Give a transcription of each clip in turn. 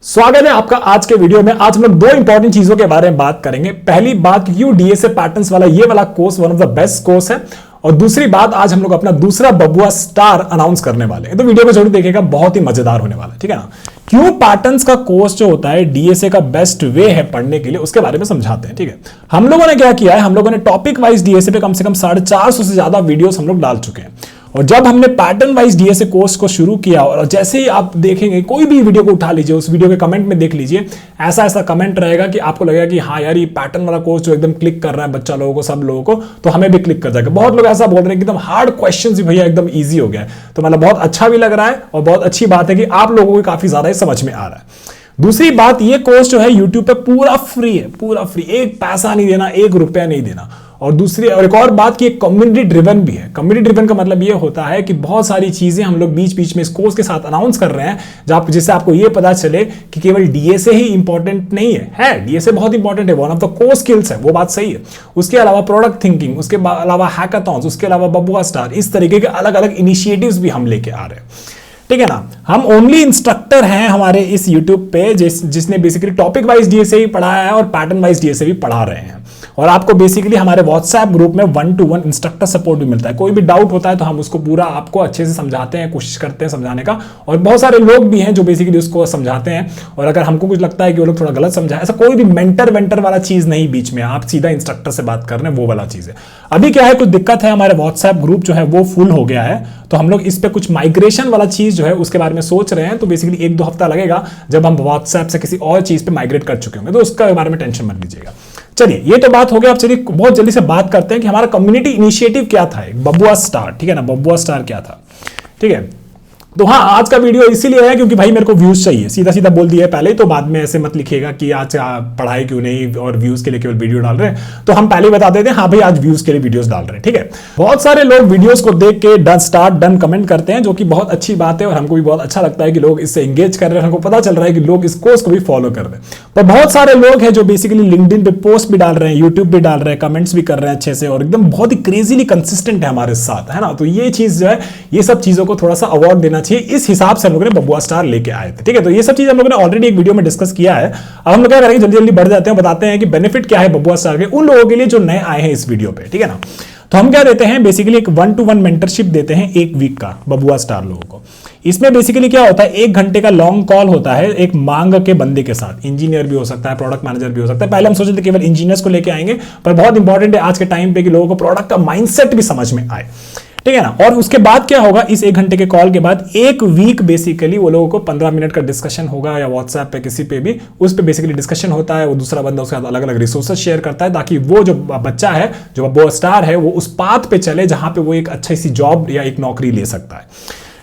स्वागत है आपका आज के वीडियो में। आज हम लोग दो इंपॉर्टेंट चीजों के बारे में बात करेंगे। पहली बात, क्यों डीएसए पैटर्न्स वाला ये वाला course one of the best course है, और दूसरी बात, आज हम लोग अपना दूसरा बबुआ स्टार अनाउंस करने वाले हैं। तो वीडियो को जरूर देखिएगा, बहुत ही मजेदार होने वाला है, ठीक है ना। क्यों पैटर्न्स का कोर्स जो होता है डीएसए का बेस्ट वे है पढ़ने के लिए, उसके बारे में समझाते हैं, ठीक है। हम लोगों ने क्या किया है, हम लोगों ने टॉपिक वाइज डीएसए पे कम से कम 450 से ज्यादा वीडियोस हम लोग डाल चुके हैं। और जब हमने पैटर्न वाइज डीएसए कोर्स को शुरू किया, और जैसे ही आप देखेंगे कोई भी वीडियो को उठा लीजिए, उस वीडियो के कमेंट में देख लीजिए, ऐसा ऐसा कमेंट रहेगा कि आपको लगेगा कि हाँ यार, ये पैटर्न वाला कोर्स जो एकदम क्लिक कर रहा है बच्चा लोगों को, सब लोगों को, तो हमें भी क्लिक कर जाएगा। बहुत लोग ऐसा बोल रहे हैं कि एकदम हार्ड क्वेश्चन भी भैया एकदम ईजी हो गया है। तो मतलब बहुत अच्छा भी लग रहा है, और बहुत अच्छी बात है कि आप लोगों को काफी ज्यादा समझ में आ रहा है। दूसरी बात, ये कोर्स जो है यूट्यूब पे पूरा फ्री है, पूरा फ्री, एक पैसा नहीं देना, एक रुपया नहीं देना। और दूसरी और एक और बात कि कम्युनिटी ड्रिवन भी है। कम्युनिटी ड्रिवन का मतलब ये होता है कि बहुत सारी चीजें हम लोग बीच बीच में इस कोर्स के साथ अनाउंस कर रहे हैं, जिससे आपको ये पता चले कि केवल डीएसए ही इंपॉर्टेंट नहीं है, डीएसए बहुत इंपॉर्टेंट है, one of the core skills है, वो बात सही है। उसके अलावा प्रोडक्ट थिंकिंग, उसके अलावा हैकाथॉन्स, उसके अलावा बबुआ स्टार, इस तरीके के अलग अलग इनिशिएटिव्स भी हम लेके आ रहे हैं, ठीक है ना। हम ओनली इंस्ट्रक्टर हैं हमारे इस यूट्यूब पे जिसने बेसिकली टॉपिक वाइज डीएसए भी पढ़ाया है और पैटर्न वाइज डीएसए भी पढ़ा रहे हैं। और आपको बेसिकली हमारे व्हाट्सएप ग्रुप में 1-to-1 इंस्ट्रक्टर सपोर्ट भी मिलता है। कोई भी डाउट होता है तो हम उसको पूरा आपको अच्छे से समझाते हैं, कोशिश करते हैं समझाने का। और बहुत सारे लोग भी हैं जो बेसिकली उसको समझाते हैं, और अगर हमको कुछ लगता है कि वो लोग थोड़ा गलत समझाए, ऐसा कोई भी मेंटर वाला चीज नहीं बीच में, आप सीधा इंस्ट्रक्टर से बात कर रहे हैं, वो वाला चीज है। अभी क्या है, कुछ दिक्कत है, हमारे व्हाट्सएप ग्रुप जो है वो फुल हो गया है, तो हम लोग इस पे कुछ माइग्रेशन वाला चीज जो है उसके बारे में सोच रहे हैं। तो बेसिकली 1-2 हफ्ता लगेगा, जब हम व्हाट्सएप से किसी और चीज पे माइग्रेट कर चुके होंगे, तो उसका बारे में टेंशन मत लीजिएगा। चलिए, ये तो बात हो गया। अब चलिए बहुत जल्दी से बात करते हैं कि हमारा कम्युनिटी इनिशिएटिव क्या था, बबुआ स्टार, ठीक है ना। बबुआ स्टार क्या था, ठीक है। तो हाँ, आज का वीडियो इसीलिए है क्योंकि भाई मेरे को व्यूज चाहिए, सीधा सीधा बोल दिया है पहले, तो बाद में ऐसे मत लिखिएगा कि आज पढ़ाई क्यों नहीं और व्यूज के लिए केवल वीडियो डाल रहे हैं। तो हम पहले बता देते हैं, हाँ भाई आज व्यूज के लिए वीडियोस डाल रहे हैं, ठीक है। बहुत सारे लोग वीडियोस को देख के डन कमेंट करते हैं, जो कि बहुत अच्छी बात है, और हमको भी बहुत अच्छा लगता है कि लोग इससे एंगेज कर रहे हैं। हमको पता चल रहा है कि लोग इस कोर्स को भी फॉलो कर रहे हैं। पर बहुत सारे लोग हैं जो बेसिकली लिंक्डइन पे पोस्ट भी डाल रहे हैं, यूट्यूब भी डाल रहे हैं, कमेंट्स भी कर रहे हैं अच्छे से, और एकदम बहुत ही क्रेजीली कंसिस्टेंट है हमारे साथ, है ना। तो ये चीज जो है, ये सब चीजों को थोड़ा सा अवॉर्ड देना चाहिए। इस हिसाब हम लोगों ने बबुआ स्टार लेके आए थे, ठीक है। तो ये सब चीज हम लोगों ने ऑलरेडी एक वीडियो में डिस्कस किया है। अब हम लोग क्या करेंगे, जल्दी जल्दी बढ़ जाते हैं, बताते हैं कि बेनिफिट क्या है बबुआ स्टार के उन लोगों के लिए जो नए आए हैं इस वीडियो पे, ठीक है ना। तो हम क्या देते हैं, बेसिकली एक 1-to-1 मेंटरशिप देते हैं 1 वीक का बबुआ स्टार लोगों को। इसमें बेसिकली क्या होता है, 1 घंटे का लॉन्ग कॉल होता है एक मांग के बंदे के साथ। इंजीनियर भी हो सकता है, प्रोडक्ट मैनेजर भी हो सकता है। पहले हम सोचे थे केवल इंजीनियर्स को लेके आएंगे, पर बहुत इंपॉर्टेंट है आज के टाइम पे कि लोगों को प्रोडक्ट का माइंडसेट भी समझ में आए, ठीक है ना। और उसके बाद क्या होगा, इस 1 घंटे के कॉल के बाद 1 वीक बेसिकली वो लोगों को 15 मिनट का डिस्कशन होगा, या व्हाट्सएप पे किसी पे भी उस पे बेसिकली डिस्कशन होता है। वो दूसरा बंदा उसके साथ अलग अलग रिसोर्सेज शेयर करता है, ताकि वो जो बच्चा है, जो बबुआ स्टार है, वो उस पाथ पे चले जहां पे वो एक अच्छी सी जॉब या एक नौकरी ले सकता है,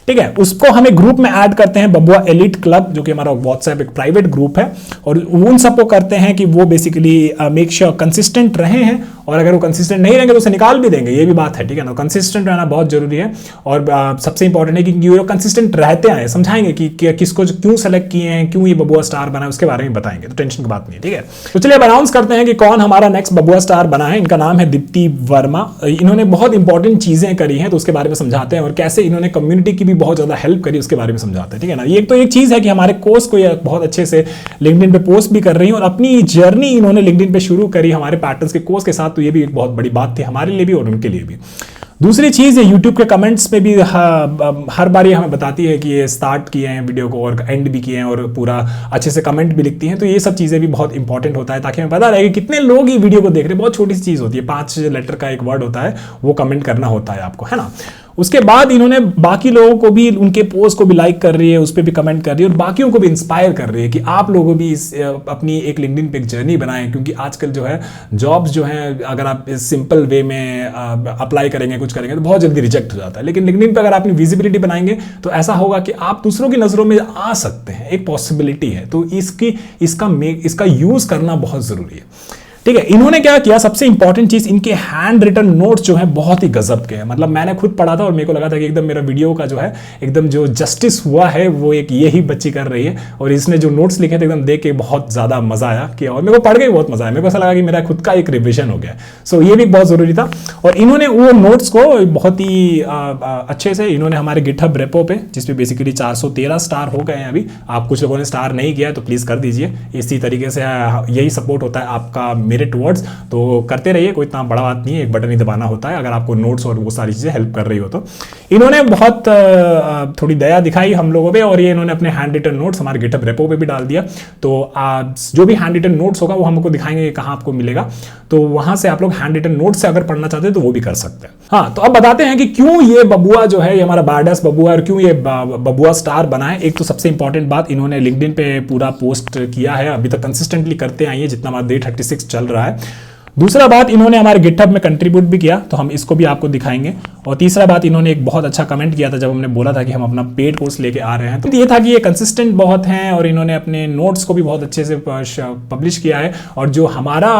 ठीक है। उसको हमें ग्रुप में ऐड करते हैं, बबुआ एलिट क्लब, जो कि हमारा व्हाट्सएप एक प्राइवेट ग्रुप है। और उन सबको करते हैं कि वो बेसिकली मेक श्योर कंसिस्टेंट रहे हैं, और अगर वो कंसिस्टेंट नहीं रहेंगे तो उसे निकाल भी देंगे, ये भी बात है, ठीक है ना। कंसिस्टेंट रहना बहुत जरूरी है, और सबसे इंपॉर्टेंट है कि ये लोग कंसिस्टेंट रहते हैं। समझाएंगे कि किसको क्यों सेलेक्ट किए हैं, क्यों ये बबुआ स्टार बना है, उसके बारे में बताएंगे, तो टेंशन की बात नहीं है, ठीक है। तो चलिए अब अनाउंस करते हैं कि कौन हमारा नेक्स्ट बबुआ स्टार बना है। इनका नाम है दीप्ति वर्मा। इन्होंने बहुत इंपॉर्टेंट चीजें करी हैं, तो उसके बारे में समझाते हैं, और कैसे इन्होंने कम्युनिटी की भी बहुत ज्यादा हेल्प करी उसके बारे में समझाते हैं, ठीक है ना। ये तो एक चीज है कि हमारे कोर्स को ये बहुत अच्छे से लिंक्डइन पे पोस्ट भी कर रही हैं, और अपनी जर्नी इन्होंने लिंक्डइन पे शुरू करी हमारे पैटर्न्स के कोर्स के साथ। तो ये भी एक बहुत बड़ी बात थी हमारे लिए भी और उनके लिए भी। दूसरी चीज है, यूट्यूब के कमेंट्स पे भी हर बार ये हमें बताती है कि ये स्टार्ट किए हैं वीडियो को और एंड भी किए हैं, और पूरा अच्छे से कमेंट भी लिखती हैं। तो ये सब चीजें भी बहुत इंपॉर्टेंट होता है, ताकि हमें पता रहे कि कितने लोग ये वीडियो को देख रहे हैं। बहुत छोटी सी चीज होती है, 5 लेटर का एक वर्ड होता है, वो कमेंट करना होता है आपको, है ना। उसके बाद इन्होंने बाकी लोगों को भी, उनके पोस्ट को भी लाइक कर रही है, उस पर भी कमेंट कर रही है, और बाकियों को भी इंस्पायर कर रही है कि आप लोगों भी इस अपनी एक लिंक्डइन पे एक जर्नी बनाएं। क्योंकि आजकल जो है जॉब्स जो है, अगर आप इस सिंपल वे में अप्लाई करेंगे, कुछ करेंगे, तो बहुत जल्दी रिजेक्ट हो जाता है। लेकिन लिंक्डइन पे अगर आप अपनी विजिबिलिटी बनाएंगे तो ऐसा होगा कि आप दूसरों की नजरों में आ सकते हैं, एक पॉसिबिलिटी है। तो इसका यूज करना बहुत जरूरी है, ठीक है। इन्होंने क्या किया, सबसे इंपॉर्टेंट चीज, इनके हैंड रिटन नोट्स जो है बहुत ही गजब के हैं। मतलब मैंने खुद पढ़ा था और मेरे को लगा था कि एकदम मेरा वीडियो का जो है एकदम जो जस्टिस हुआ है वो एक यही बच्ची कर रही है। और इसने जो नोट्स लिखे थे एकदम देख के बहुत ज्यादा मजा आया कि, और मेरे को पढ़ के बहुत मजा आया। मेरे को ऐसा लगा कि मेरा खुद का एक रिविजन हो गया। सो ये भी बहुत जरूरी था। और इन्होंने वो नोट्स को बहुत ही अच्छे से इन्होंने हमारे गिटहब रेपो पे, जिसपे बेसिकली 413 स्टार हो गए हैं अभी। आप कुछ लोगों ने स्टार नहीं किया तो प्लीज कर दीजिए। इसी तरीके से यही सपोर्ट होता है आपका मेरे टुवर्ड्स, तो करते रहिए, कोई इतना बड़ा बात नहीं है, एक बटन ही दबाना होता है अगर आपको नोट्स और वो सारी चीजें हेल्प कर रही हो तो। इन्होंने बहुत थोड़ी दया दिखाई हम लोगों पे, और ये इन्होंने अपने हैंड रिटन नोट्स हमारे गिटहब रेपो पे भी डाल दिया। तो जो भी हैंड रिटन नोट्स होगा वो हमको दिखाएंगे कहाँ आपको मिलेगा, तो वहां से आप लोग हैंड रिटन नोट्स से अगर पढ़ना चाहते हैं तो वो भी कर सकते हैं। हाँ, तो अब बताते हैं कि क्यों ये बबुआ जो है, ये हमारा बारडास बबुआ, और क्यों ये बबुआ स्टार बना है। एक तो सबसे इंपॉर्टेंट बात, इन्होंने लिंक्डइन पे पूरा पोस्ट किया है, अभी तक कंसिस्टेंटली करते आई है जितना हमारा डे 36 चल रहा है। दूसरा बात, इन्होंने हमारे गिटहब में कंट्रीब्यूट भी किया, तो हम इसको भी आपको दिखाएंगे। और तीसरा बात, इन्होंने एक बहुत अच्छा कमेंट किया था जब हमने बोला था कि हम अपना पेड कोर्स लेके आ रहे हैं, तो ये था कि ये कंसिस्टेंट बहुत हैं और इन्होंने अपने नोट्स को भी बहुत अच्छे से पब्लिश किया है। और जो हमारा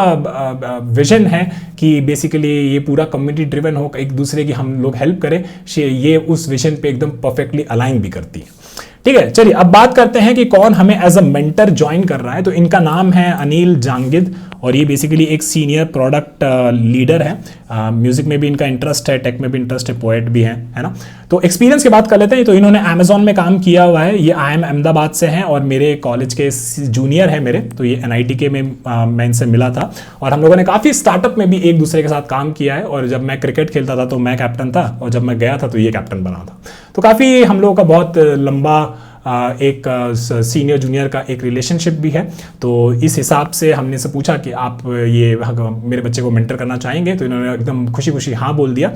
विजन है कि बेसिकली ये पूरा कम्युनिटी ड्रिवन हो, एक दूसरे की हम लोग हेल्प करें, ये उस विजन पे एकदम परफेक्टली अलाइन भी करती है। ठीक है, चलिए अब बात करते हैं कि कौन हमें एज अ मेंटर ज्वाइन कर रहा है। तो इनका नाम है अनिल जांगिद, और ये बेसिकली एक सीनियर प्रोडक्ट लीडर है। म्यूजिक में भी इनका इंटरेस्ट है, टेक में भी इंटरेस्ट है, पोएट भी है ना। तो एक्सपीरियंस की बात कर लेते हैं। तो इन्होंने अमेजॉन में काम किया हुआ है। ये IIM अहमदाबाद से हैं और मेरे कॉलेज के जूनियर है मेरे। तो ये NIT के में मैं इनसे मिला था, और हम लोगों ने काफ़ी स्टार्टअप में भी एक दूसरे के साथ काम किया है। और जब मैं क्रिकेट खेलता था तो मैं कैप्टन था, और जब मैं गया था तो ये कैप्टन बना था। तो काफ़ी हम लोगों का बहुत लंबा एक सीनियर जूनियर का एक रिलेशनशिप भी है। तो इस हिसाब से हमने से पूछा कि आप ये मेरे बच्चे को मेंटर करना चाहेंगे, तो इन्होंने एकदम खुशी खुशी हाँ बोल दिया।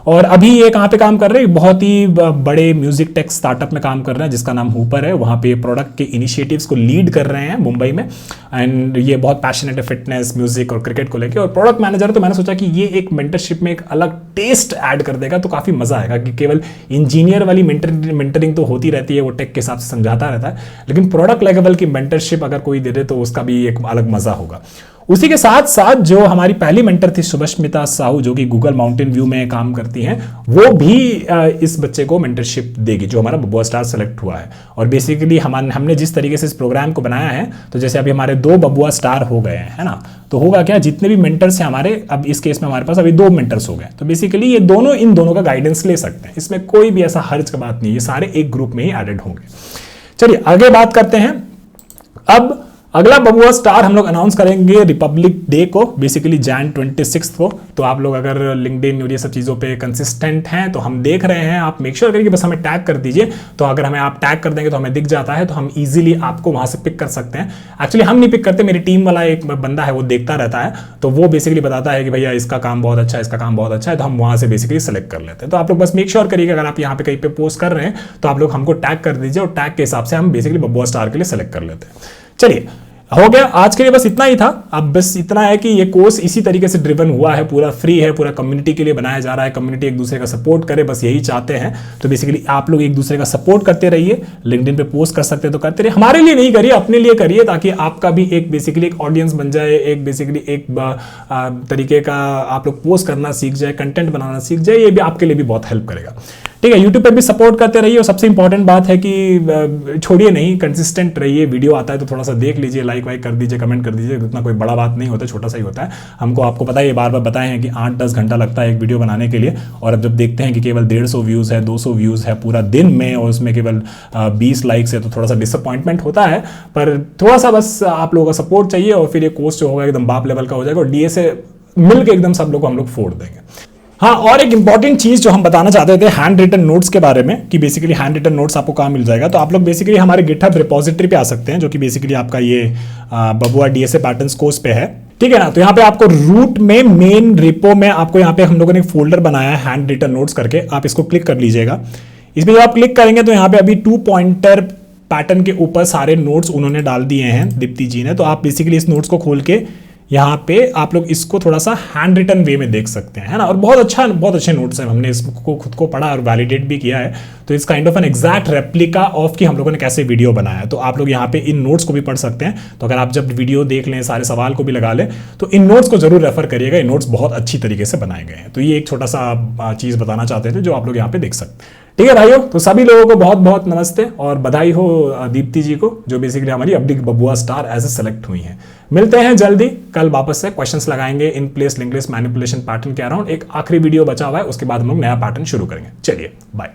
और अभी ये कहाँ पे काम कर रहे हैं, बहुत ही बड़े म्यूजिक टेक स्टार्टअप में काम कर रहे हैं जिसका नाम हुपर है। वहाँ पे प्रोडक्ट के इनिशिएटिव्स को लीड कर रहे हैं मुंबई में। एंड ये बहुत पैशनेट है फिटनेस, म्यूजिक और क्रिकेट को लेकर, और प्रोडक्ट मैनेजर। तो मैंने सोचा कि ये एक मेंटरशिप में एक अलग टेस्ट ऐड कर देगा, तो काफ़ी मजा आएगा। कि केवल इंजीनियर वाली मेंटरिंग तो होती रहती है, वो टेक के हिसाब से समझाता रहता है, लेकिन प्रोडक्ट लेवल की मेंटरशिप अगर कोई दे दे तो उसका भी एक अलग मजा होगा। उसी के साथ साथ जो हमारी पहली मेंटर थी सुभस्मिता साहू, जो कि गूगल माउंटेन व्यू में काम करती हैं, वो भी इस बच्चे को मेंटरशिप देगी, जो हमारा बबुआ स्टार सेलेक्ट हुआ है। और बेसिकली हमने जिस तरीके से इस प्रोग्राम को बनाया है, तो जैसे अभी हमारे 2 बबुआ स्टार हो गए हैं, है ना। तो होगा क्या, जितने भी मेंटर्स हैं हमारे, अब इस केस में हमारे पास अभी 2 मेंटर्स हो गए, तो बेसिकली ये दोनों इन दोनों का गाइडेंस ले सकते हैं। इसमें कोई भी ऐसा हर्ज का बात नहीं, ये सारे एक ग्रुप में ही एडेड होंगे। चलिए आगे बात करते हैं। अब अगला बबुआ स्टार हम लोग अनाउंस करेंगे रिपब्लिक डे को, बेसिकली Jan 26 को। तो आप लोग अगर लिंक्डइन और ये सब चीज़ों पे कंसिस्टेंट हैं, तो हम देख रहे हैं, आप मेक श्योर करिए कि बस हमें टैग कर दीजिए। तो अगर हमें आप टैग कर देंगे तो हमें दिख जाता है, तो हम इजीली आपको वहां से पिक कर सकते हैं। एक्चुअली हम नहीं पिक करते, मेरी टीम वाला एक बंदा है वो देखता रहता है, तो वो बेसिकली बताता है कि भैया इसका काम बहुत अच्छा है, इसका काम बहुत अच्छा है, तो हम वहां से बेसिकली सेलेक्ट कर लेते हैं। तो आप लोग बस मेक श्योर करिए अगर आप यहाँ पे कहीं पे पोस्ट कर रहे हैं तो आप लोग हमको टैग कर दीजिए, और टैग के हिसाब से हम बेसिकली बबुआ स्टार के लिए सेलेक्ट कर लेते हैं। चलिए हो गया, आज के लिए बस इतना ही था। अब बस इतना है कि ये कोर्स इसी तरीके से ड्रिवन हुआ है, पूरा फ्री है, पूरा कम्युनिटी के लिए बनाया जा रहा है, कम्युनिटी एक दूसरे का सपोर्ट करे, बस यही चाहते हैं। तो बेसिकली आप लोग एक दूसरे का सपोर्ट करते रहिए, लिंक्डइन पे पोस्ट कर सकते हैं तो करते रहिए, हमारे लिए नहीं करिए, अपने लिए करिए, ताकि आपका भी एक बेसिकली एक ऑडियंस बन जाए, एक बेसिकली एक तरीके का आप लोग पोस्ट करना सीख जाए, कंटेंट बनाना सीख जाए, ये भी आपके लिए भी बहुत हेल्प करेगा। ठीक है, यूट्यूब पे भी सपोर्ट करते रहिए, और सबसे इंपॉर्टेंट बात है कि छोड़िए नहीं, कंसिस्टेंट रहिए। वीडियो आता है तो थोड़ा सा देख लीजिए, लाइक वाइक कर दीजिए, कमेंट कर दीजिए, इतना कोई बड़ा बात नहीं होता, छोटा सा ही होता है। हमको आपको पता है, ये बार बार बताए हैं कि 8-10 घंटा लगता है एक वीडियो बनाने के लिए, और अब जब देखते हैं कि केवल 150 व्यूज़ है, 200 व्यूज़ है पूरा दिन में, और उसमें केवल 20 लाइक्स है, तो थोड़ा सा डिसअपॉइंटमेंट होता है। पर थोड़ा सा बस आप लोगों का सपोर्ट चाहिए, और फिर ये कोर्स जो होगा एकदम बाप लेवल का हो जाएगा, और DA से मिल के एकदम सब लोग को हम लोग फोड़ देंगे। हाँ, और एक इंपॉर्टेंट चीज जो हम बताना चाहते थे हैंड रिटन नोट्स के बारे में, कि बेसिकली हैंड रिटन नोट्स आपको कहाँ मिल जाएगा। तो आप लोग बेसिकली हमारे गिटहब रिपोजिटरी पे आ सकते हैं, जो कि बेसिकली आपका ये बबुआ DSA पैटर्न्स कोर्स पे है, ठीक है ना। तो यहाँ पे आपको रूट में मेन रिपो में आपको यहाँ पे हम लोगों ने एक फोल्डर बनाया है हैंड रिटन नोट्स करके, आप इसको क्लिक कर लीजिएगा। इसमें जब आप क्लिक करेंगे तो यहाँ पे अभी 2 पॉइंटर पैटर्न के ऊपर सारे नोट्स उन्होंने डाल दिए हैं दीप्ति जी ने। तो आप बेसिकली इस नोट्स को खोल के यहाँ पे आप लोग इसको थोड़ा सा हैंड रिटन वे में देख सकते हैं, है ना। और बहुत अच्छे नोट्स हैं, हमने इसको खुद को पढ़ा और वैलिडेट भी किया है। तो it's kind of an exact replica of कि हम लोगों ने कैसे वीडियो बनाया है। तो आप लोग यहाँ पे इन नोट्स को भी पढ़ सकते हैं। तो अगर आप जब वीडियो देख लें, सारे सवाल को भी लगा लें, तो इन नोट्स को जरूर रेफर करिएगा। इन नोट्स बहुत अच्छी तरीके से बनाए गए हैं। तो ये एक छोटा सा चीज बताना चाहते थे जो आप लोग यहाँ पे देख सकते हैं। ठीक है भाइयों, तो सभी लोगों को बहुत बहुत नमस्ते और बधाई हो दीप्ति जी को, जो बेसिकली हमारी अपडी बबुआ स्टार एज ए सेलेक्ट हुई हैं। मिलते हैं जल्दी, कल वापस से क्वेश्चंस लगाएंगे in place link manipulation pattern के अराउंड। एक आखिरी वीडियो बचा हुआ है, उसके बाद हम लोग नया पैटर्न शुरू करेंगे। चलिए बाय।